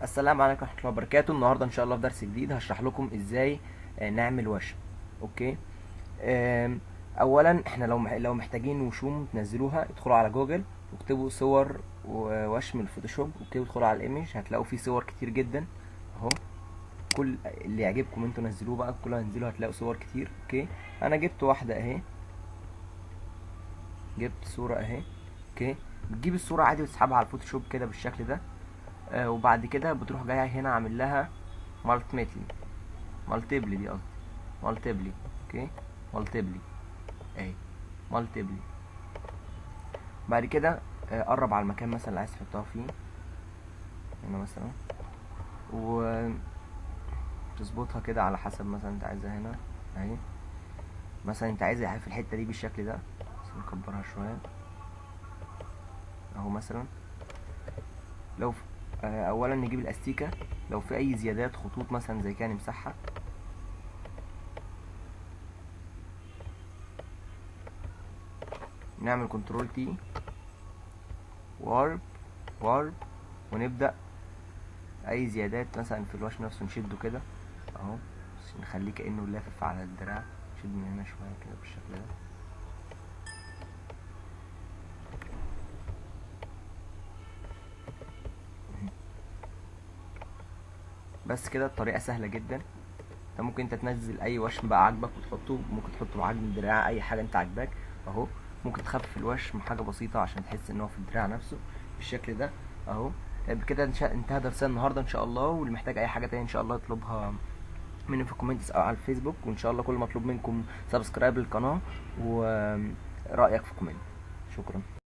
السلام عليكم ورحمة الله وبركاته. النهاردة ان شاء الله في درس جديد هشرح لكم ازاي نعمل وشم. اوكي. اولا احنا لو محتاجين وشوم تنزلوها، ادخلوا على جوجل واكتبوا صور وشم الفوتوشوب. اوكي، وادخلوا على الايمج هتلاقوا فيه صور كتير جدا اهو. كل اللي يعجبكم انتوا نزلوه بقى، كل هنزلوا هتلاقوا صور كتير. اوكي، انا جبت واحدة اهي، جبت صورة اهي. اوكي، بتجيب الصورة عادي وتسحبها على الفوتوشوب كده بالشكل ده. وبعد كده بتروح جاي هنا عامل لها مالتيبلي دي قصدي مالتيبلي. اوكي، مالتيبلي اهي، مالتيبلي. بعد كده قرب على المكان مثلا اللي عايز تحطها فيه هنا مثلا، وتظبطها كده على حسب مثلا انت عايزها هنا اهي. مثلا انت عايزها في الحته دي بالشكل ده، بس نكبرها شويه اهو مثلا. لو اولا نجيب الاستيكه، لو في اي زيادات خطوط مثلا زي كده نمسحها. نعمل كنترول تي، وارب وارب، ونبدأ اي زيادات مثلا في الوش نفسه نشده كده اهو، بس نخليه كأنه لافف على الدراع. نشد من هنا شوية كده بالشكل ده. بس كده الطريقة سهلة جدا. انت ممكن انت تنزل اي وشم بقى عاجبك وتحطه، ممكن تحطه بعجم الدراع، اي حاجة انت عاجباك اهو. ممكن تخفف الوشم حاجة بسيطة عشان تحس ان هو في الدراع نفسه بالشكل ده اهو. بكده انتهى درسنا النهاردة ان شاء الله. واللي محتاج اي حاجة تاني ان شاء الله يطلبها مني في الكومنتس او على الفيسبوك. وان شاء الله كل مطلوب منكم سبسكرايب للقناة ورأيك في كومنت. شكرا.